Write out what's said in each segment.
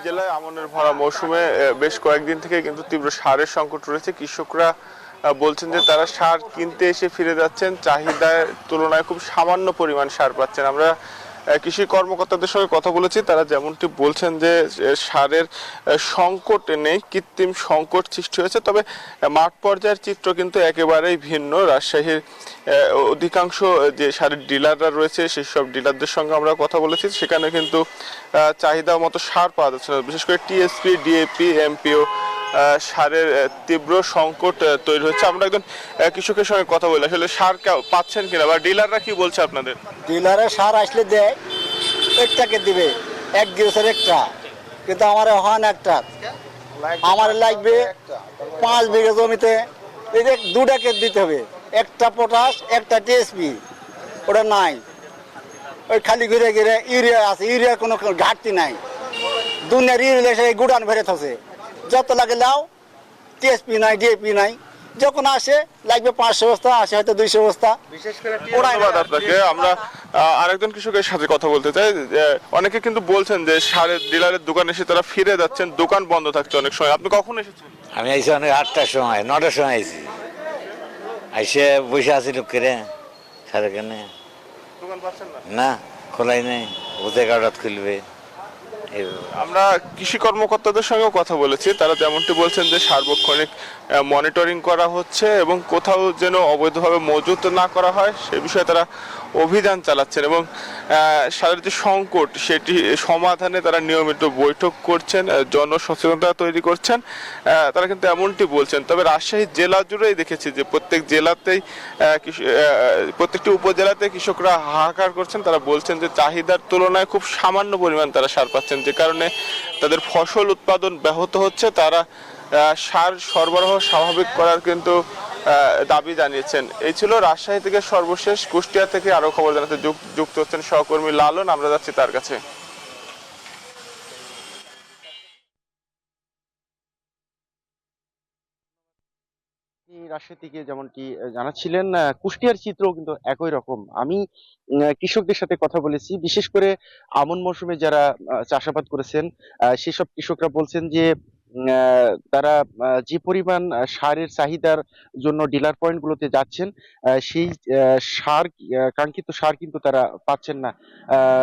জেলায় আমনের ভরা মৌসুমে বেশ কয়েকদিন থেকে কিন্তু তীব্র সারের সংকট রয়েছে। কৃষকরা বলছেন যে তারা সার কিনতে এসে ফিরে যাচ্ছেন, চাহিদার তুলনায় খুব সামান্য পরিমাণ সার পাচ্ছেন। আমরা কৃষি কর্মকর্তাদের সঙ্গে কথা বলেছি, তারা যেমনটি বলছেন যে সারের সংকট নেই, কৃত্রিম সংকট সৃষ্টি হয়েছে। তবে মাঠ পর্যায়ের চিত্র কিন্তু একেবারেই ভিন্ন। রাজশাহীর অধিকাংশ যে সারের ডিলাররা রয়েছে সেই সব ডিলারদের সঙ্গে আমরা কথা বলেছি, সেখানে কিন্তু চাহিদা মতো সার পাওয়া যাচ্ছে না। বিশেষ করে টিএসপি, ডিএপি, এমপিও সারের তীব্র সংকট তৈরি হচ্ছে। আমরা একজন কৃষকের সঙ্গে কথা বলি, আসলে সার পাচ্ছেন কিনা বা ডিলাররা কি বলছে আপনাদের? ডিলারে সার আসলে দেয়, একটাকে দিবে, এক গিরসের একটা, কিন্তু আমার হয় না একটা। আমার লাগবে 5 বিঘা জমিতে, এই যে 2টাকে দিতে হবে, একটা পটাশ একটা টিএসপি, ওটা নাই। ওই খালি ঘুরে ঘিরে ইউরিয়া আছে, ইউরিয়ার কোনো ঘাটতি নাই। দুনিয়ার ইউরিয়া সেই গুডান ভরে থাকে, যত লাগে লাও, টিএসপি নাই, ডিএপি নাই। যখন আসে লাগবে 500 বস্তা, আসে হয়তো 200 বস্তা। ধন্যবাদ আপনাকে। আমরা আরেকজন কৃষকের সাথে কথা বলতে চাই। অনেকে কিন্তু বলছেন যে সারের ডিলারের দোকানে এসে তারা ফিরে যাচ্ছেন, দোকান বন্ধ থাকছে অনেক সময়। আপনি কখন এসেছেন? আমি আইসি অনেক 8টার সময়, 9টার সময় আইসি। আইসে বসে আছি লোকেরে সারে কেনে দোকান পাচ্ছেন না? না, খোলাই নেই, বুঝে 11টাত খুলবে। আমরা কৃষি কর্মকর্তাদের সঙ্গেও কথা বলেছি, তারা যেমনটি বলছেন যে সার্বক্ষণিক মনিটরিং করা হচ্ছে এবং কোথাও যেন অবৈধভাবে মজুত না করা হয় সে বিষয়ে তারা অভিযান চালাচ্ছেন এবং সারের যে সংকট সেটি সমাধানে তারা নিয়মিত বৈঠক করছেন, জনসচেতনতা তৈরি করছেন। তারা কিন্তু এমনটি বলছেন। তবে রাজশাহী জেলা জুড়েই দেখেছি যে প্রত্যেক জেলাতেই প্রত্যেকটি উপজেলাতে কৃষকরা হাহাকার করছেন। তারা বলছেন যে চাহিদার তুলনায় খুব সামান্য পরিমাণ তারা সার পাচ্ছেন, যে কারণে তাদের ফসল উৎপাদন ব্যাহত হচ্ছে। তারা সার সরবরাহ স্বাভাবিক করার কিন্তু দাবি জানিয়েছেন। এই ছিল রাজশাহী থেকে সর্বশেষ। কুষ্টিয়া থেকে আরো খবর জানাতে যুক্ত হচ্ছেন সহকর্মী লালন, আমরা যাচ্ছি তার কাছে। রাজশাহী থেকে যেমনটি জানাচ্ছিলেন, কুষ্টিয়ার চিত্র কিন্তু একই রকম। আমি কৃষকদের সাথে কথা বলেছি, বিশেষ করে আমন মৌসুমে যারা চাষাবাদ করেছেন, সেসব কৃষকরা বলছেন যে তারা যে পরিমাণ সারের চাহিদার জন্য ডিলার পয়েন্ট গুলোতে যাচ্ছেন, সেই সার, কাঙ্ক্ষিত সার কিন্তু তারা পাচ্ছেন না।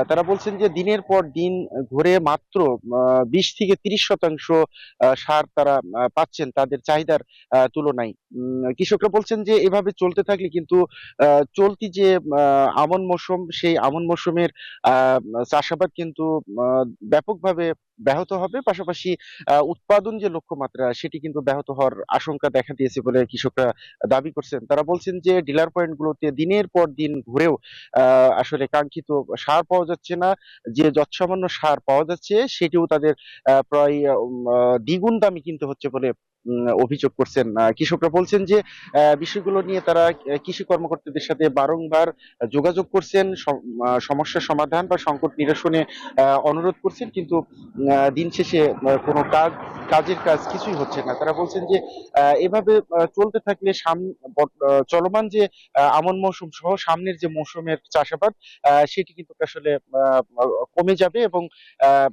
তারা বলছেন যে দিনের পর দিন ঘুরে মাত্র 20 থেকে 30% সার তারা পাচ্ছেন তাদের চাহিদার তুলনায়। কৃষকরা বলছেন যে এভাবে চলতে থাকলে কিন্তু চলতি যে আমন মৌসুম, সেই আমন মৌসুমের আহ, চাষাবাদ কিন্তু আহ, ব্যাপকভাবে ব্যাহত হবে। পাশাপাশি উৎপাদন যে লক্ষ্যমাত্রা সেটি কিন্তু ব্যাহত হওয়ার আশঙ্কা দেখা দিয়েছে বলে কৃষকরা দাবি করছেন। তারা বলছেন যে ডিলার পয়েন্ট গুলোতে দিনের পর দিন ঘুরেও আসলে কাঙ্ক্ষিত সার পাওয়া যাচ্ছে না। যে যৎসামান্য সার পাওয়া যাচ্ছে সেটিও তাদের প্রায় দ্বিগুণ দামে কিনতে হচ্ছে বলে অভিযোগ করছেন কৃষকরা। বলছেন যে বিষয়গুলো নিয়ে তারা কৃষি কর্মকর্তাদের সাথে বারংবার যোগাযোগ করছেন, সমস্যার সমাধান বা সংকট নিরসনে অনুরোধ করছেন, কিন্তু দিন শেষে কোনো কাজের কাজ কিছুই হচ্ছে না। তারা বলছেন যে এভাবে চলতে থাকলে চলমান যে আমন মৌসুম সহ সামনের যে মৌসুমের চাষাবাদ, সেটি কিন্তু আসলে কমে যাবে এবং আহ,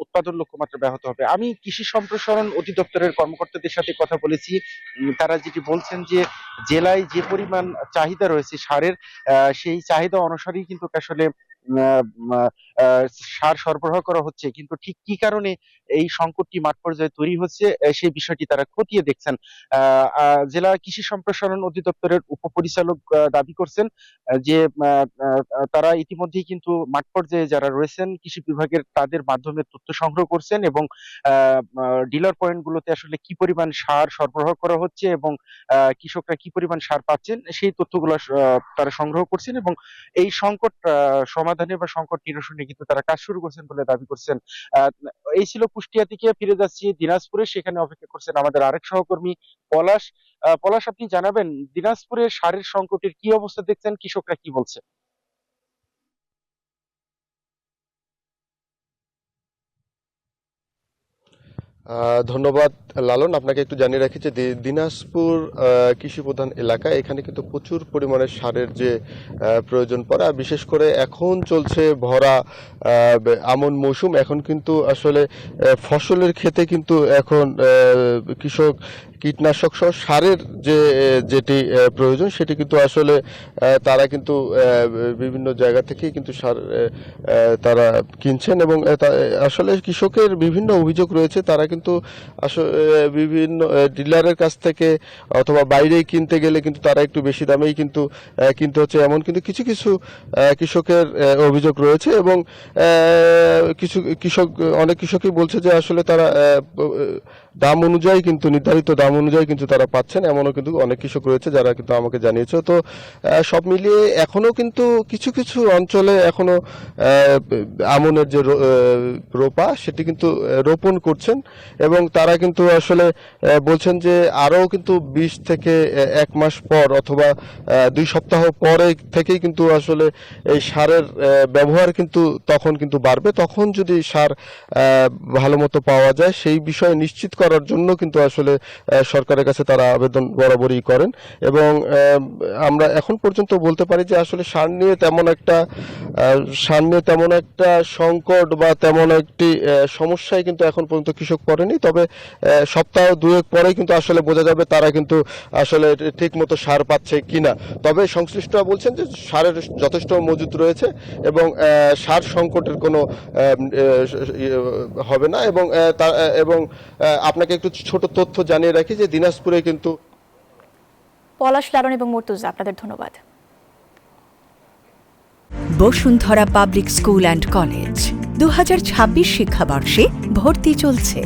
উৎপাদন লক্ষ্যমাত্রা ব্যাহত হবে। আমি কৃষি সম্প্রসারণ অধিদপ্তরের কর্মকর্তাদের সাথে কথা বলেছি। তারা যেটি বলছেন যে জেলায় যে পরিমাণ চাহিদা রয়েছে সারের, সেই চাহিদা অনুসারেই কিন্তু আসলে আহ, আহ, সার সরবরাহ করা হচ্ছে, কিন্তু ঠিক কি কারণে এই সংকটটি মাঠ পর্যায়ে তৈরি হচ্ছে সেই বিষয়টি তারা খতিয়ে দেখছেন। জেলা কৃষি সম্প্রসারণ অধিদপ্তরের উপপরিচালক দাবি করছেন যে তারা ইতিমধ্যেই কিন্তু মাঠ পর্যায়ে যারা রয়েছেন কৃষি বিভাগের, তাদের মাধ্যমে তথ্য সংগ্রহ করছেন এবং ডিলার পয়েন্ট গুলোতে আসলে কি পরিমাণ সার সরবরাহ করা হচ্ছে এবং কৃষকরা কি পরিমাণ সার পাচ্ছেন সেই তথ্যগুলো তারা সংগ্রহ করছেন এবং এই সংকট সমাধানে বা সংকট নিরসনে কিন্তু তারা কাজ শুরু করছেন বলে দাবি করছেন। আহ, এই ছিল কুষ্টিয়া থেকে। ফিরে যাচ্ছি দিনাজপুরে, সেখানে অপেক্ষা করছেন আমাদের আরেক সহকর্মী পলাশ। পলাশ, আপনি জানাবেন দিনাজপুরের সারের সংকটের কি অবস্থা দেখছেন, কৃষকরা কি বলছে? ধন্যবাদ লালন। আপনাকে একটু জানিয়ে রাখি যে দিনাজপুর কৃষি প্রধান এলাকা, এখানে কিন্তু প্রচুর পরিমাণে সারের যে প্রয়োজন পড়ে, আর বিশেষ করে এখন চলছে ভরা আমন মৌসুম। এখন কিন্তু আসলে ফসলের ক্ষেতে কিন্তু এখন কৃষক কীটনাশক সহ সারের যেটি প্রয়োজন সেটি কিন্তু আসলে তারা কিন্তু বিভিন্ন জায়গা থেকেই কিন্তু সার তারা কিনছেন, এবং আসলে কৃষকের বিভিন্ন অভিযোগ রয়েছে। তারা কিন্তু আসলে বিভিন্ন ডিলারের কাছ থেকে অথবা বাইরেই কিনতে গেলে কিন্তু তারা একটু বেশি দামেই কিন্তু কিনতে হচ্ছে, এমন কিন্তু কিছু কিছু কৃষকের অভিযোগ রয়েছে। এবং অনেক কৃষকই বলছে যে আসলে তারা দাম অনুযায়ী কিন্তু নির্ধারিত দাম অনুযায়ী কিন্তু তারা পাচ্ছেন, এমনও কিন্তু অনেক কৃষক রয়েছে যারা কিন্তু আমাকে জানিয়েছে। তো সব মিলিয়ে এখনো কিন্তু কিছু কিছু অঞ্চলে এখনো আমনের যে রোপা সেটি কিন্তু রোপণ করছেন, এবং তারা কিন্তু আসলে বলছেন যে আরও কিন্তু 20 থেকে 1 মাস পর অথবা 2 সপ্তাহ পরে থেকেই কিন্তু আসলে এই সারের ব্যবহার কিন্তু তখন কিন্তু বাড়বে। তখন যদি সার ভালো মতো পাওয়া যায় সেই বিষয়ে নিশ্চিত করার জন্য কিন্তু আসলে সরকারের কাছে তারা আবেদন বরাবরই করেন। এবং আমরা এখন পর্যন্ত বলতে পারি যে আসলে সার নিয়ে তেমন একটা সংকট বা তেমন একটি সমস্যায় কিন্তু এখন পর্যন্ত কৃষক পড়েনি। তবে সপ্তাহ 2 পরেই কিন্তু আসলে বোঝা যাবে তারা কিন্তু আসলে ঠিক মতো সার পাচ্ছে কিনা। তবে সংশ্লিষ্টরা বলছেন যে সারের যথেষ্ট মজুত রয়েছে এবং সার সংকটের কোনো হবে না। এবং আপনাকে একটু ছোট তথ্য জানিয়ে রাখি যে দিনাজপুরে কিন্তু পলাশ, লালন এবং মুর্তুজা, আপনাদের ধন্যবাদ। Bashundhara public school and college 2026 শিক্ষাবর্ষে ভর্তি চলছে।